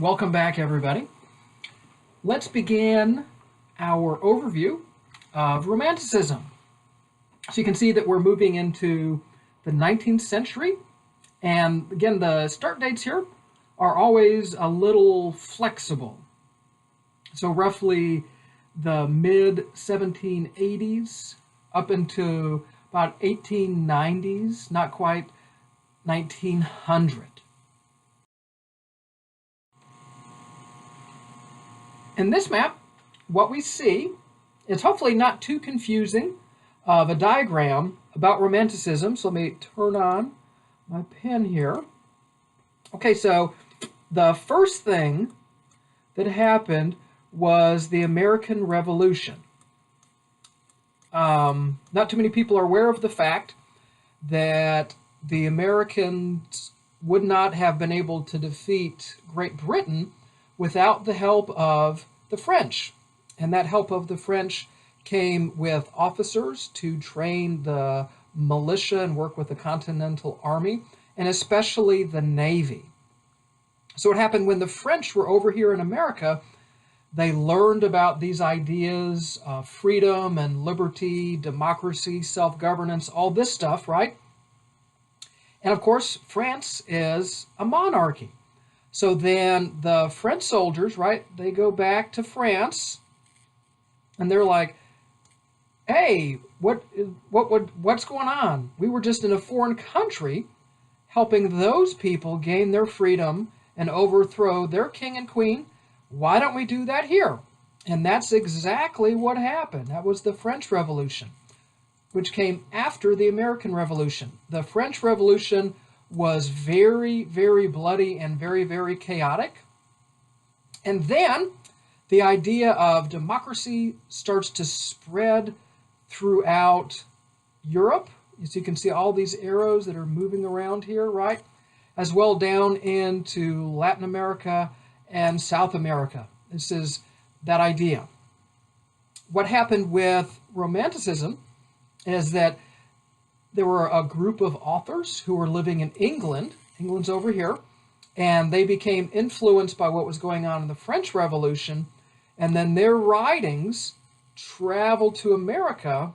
Welcome back, everybody. Let's begin our overview of Romanticism. So you can see that we're moving into the 19th century. And again, the start dates here are always a little flexible. So roughly the mid-1780s up into about 1890s, not quite 1900. In this map, what we see is hopefully not too confusing of a diagram about Romanticism. So let me turn on my pen here. Okay, so the first thing that happened was the American Revolution. Not too many people are aware of the fact that the Americans would not have been able to defeat Great Britain without the help of the French. And that help of the French came with officers to train the militia and work with the Continental Army, and especially the Navy. So what happened when the French were over here in America, they learned about these ideas of freedom and liberty, democracy, self-governance, all this stuff, right? And of course, France is a monarchy. So then the French soldiers, right, they go back to France and they're like, hey, what's going on? We were just in a foreign country helping those people gain their freedom and overthrow their king and queen. Why don't we do that here? And that's exactly what happened. That was the French Revolution, which came after the American Revolution. The French Revolution was very, very bloody and very, very chaotic. And then the idea of democracy starts to spread throughout Europe. As you can see all these arrows that are moving around here, right? As well down into Latin America and South America. This is that idea. What happened with Romanticism is that there were a group of authors who were living in England. England's over here. And they became influenced by what was going on in the French Revolution. And then their writings traveled to America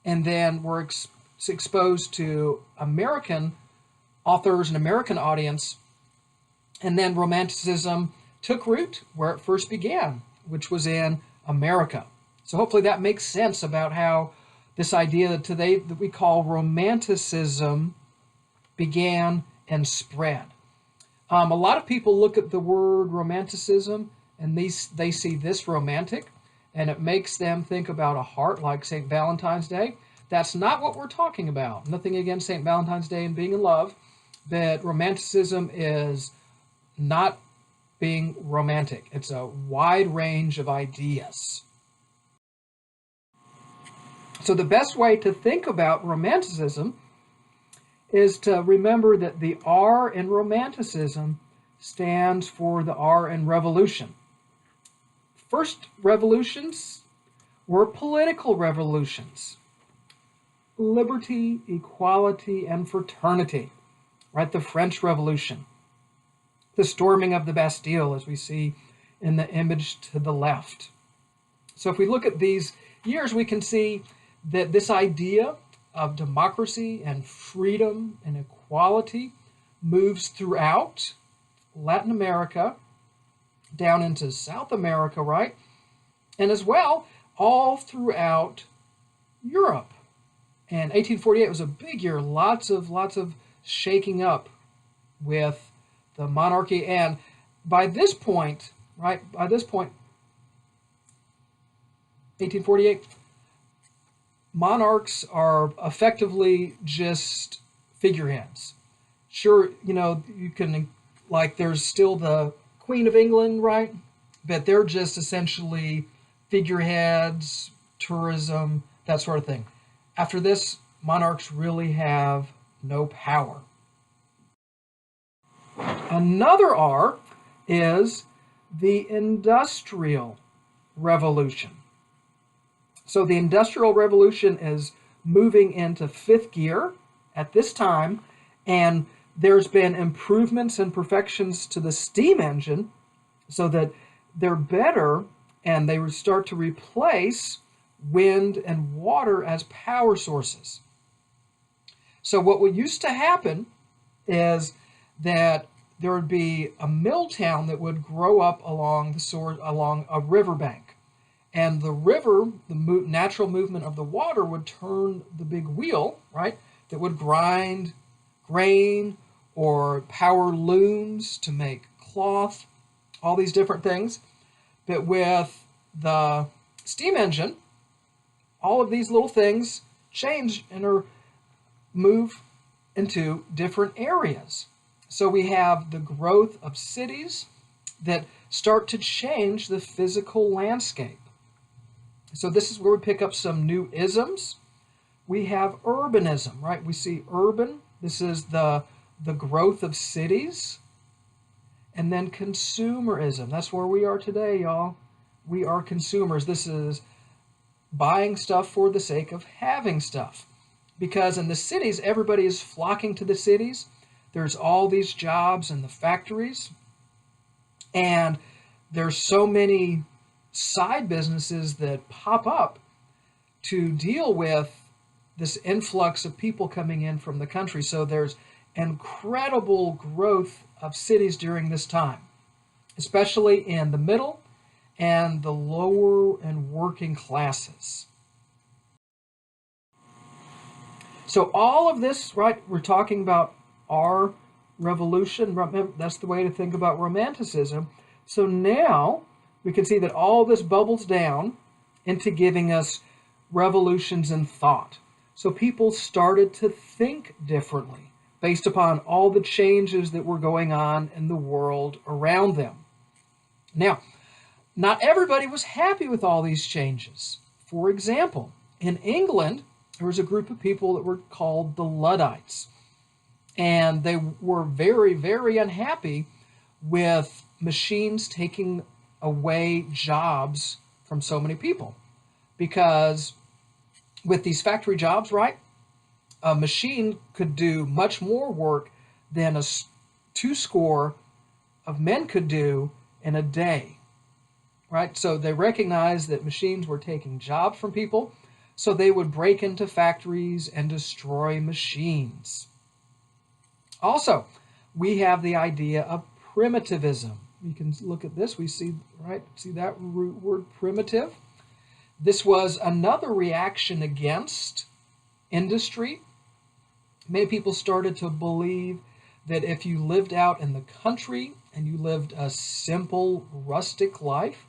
and then were exposed to American authors and American audience. And then Romanticism took root where it first began, which was in America. So hopefully that makes sense about how this idea that today that we call Romanticism began and spread. A lot of people look at the word Romanticism and they see this romantic, and it makes them think about a heart like St. Valentine's Day. That's not what we're talking about. Nothing against St. Valentine's Day and being in love, but Romanticism is not being romantic. It's a wide range of ideas. So the best way to think about Romanticism is to remember that the R in Romanticism stands for the R in Revolution. First revolutions were political revolutions. Liberty, equality, and fraternity. Right? The French Revolution. The storming of the Bastille, as we see in the image to the left. So if we look at these years, we can see that this idea of democracy and freedom and equality moves throughout Latin America, down into South America, right? And as well, all throughout Europe. And 1848 was a big year, lots of shaking up with the monarchy. And by this point, right, 1848, monarchs are effectively just figureheads. Sure, you can, like, there's still the Queen of England, right? But they're just essentially figureheads, tourism, that sort of thing. After this, monarchs really have no power. Another R is the Industrial Revolution. So the Industrial Revolution is moving into fifth gear at this time, and There's been improvements and perfections to the steam engine so that they're better, and they would start to replace wind and water as power sources. So what would used to happen is that there would be a mill town that would grow up along along a riverbank, and the river, the natural movement of the water, would turn the big wheel, right, that would grind grain or power looms to make cloth, all these different things. But with the steam engine, all of these little things change and are move into different areas. So we have the growth of cities that start to change the physical landscape. So this is where we pick up some new isms. We have urbanism, right? We see urban. This is the growth of cities. And then consumerism. That's where we are today, y'all. We are consumers. This is buying stuff for the sake of having stuff. Because in the cities, everybody is flocking to the cities. There's all these jobs in the factories. And there's so many side businesses that pop up to deal with this influx of people coming in from the country. So there's incredible growth of cities during this time, especially in the middle and the lower and working classes. So all of this, right, we're talking about our revolution. That's the way to think about Romanticism. So now we can see that all this bubbles down into giving us revolutions in thought. So people started to think differently based upon all the changes that were going on in the world around them. Now, not everybody was happy with all these changes. For example, in England, there was a group of people that were called the Luddites. And they were very, very unhappy with machines taking away jobs from so many people. Because with these factory jobs, right, a machine could do much more work than a 2 score of men could do in a day, right? So they recognized that machines were taking jobs from people, so they would break into factories and destroy machines. Also, we have the idea of primitivism. We can look at this. We see, right, see that root word primitive? This was another reaction against industry. Many people started to believe that if you lived out in the country and you lived a simple, rustic life,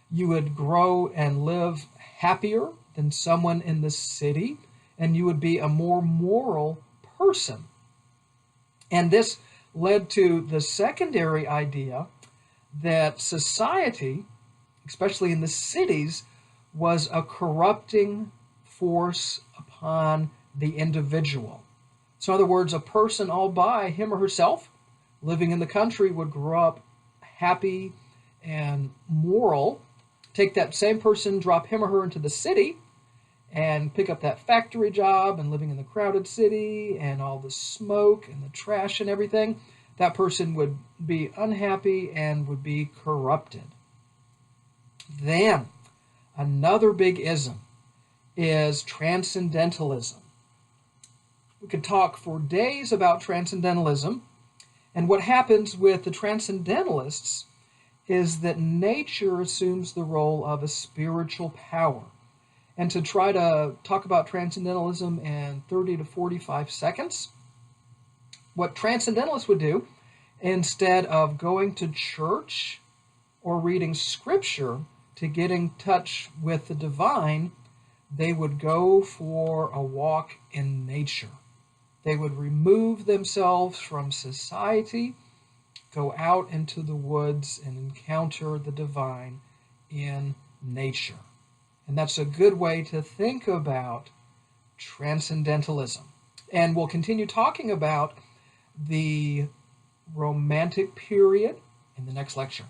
you would grow and live happier than someone in the city, and you would be a more moral person. And this led to the secondary idea that society, especially in the cities, was a corrupting force upon the individual. So in other words, a person all by him or herself living in the country would grow up happy and moral. Take that same person, drop him or her into the city, and pick up that factory job and living in the crowded city and all the smoke and the trash and everything. That person would be unhappy and would be corrupted. Then, another big ism is transcendentalism. We could talk for days about transcendentalism, and what happens with the transcendentalists is that nature assumes the role of a spiritual power. And to try to talk about transcendentalism in 30 to 45 seconds, what transcendentalists would do, instead of going to church or reading scripture to get in touch with the divine, they would go for a walk in nature. They would remove themselves from society, go out into the woods, and encounter the divine in nature. And that's a good way to think about transcendentalism. And we'll continue talking about the Romantic period in the next lecture.